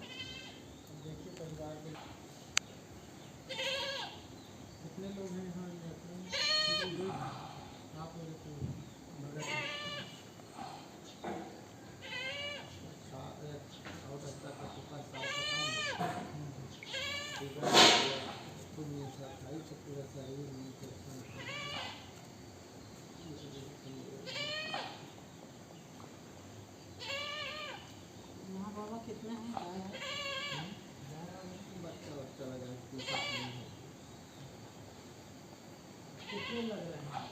देखिए परिवार के कितने लोग हैं यहाँ यात्रा में? आप लोग तो भगत हैं। और रास्ता का सुखा साफ खत्म दुनिया से खाई से पूरा शरीर में इंफेक्शन यहाँ बाबा कितने हैं गाय है? बच्चा बच्चा लगा है, कितने लग रहे हैं?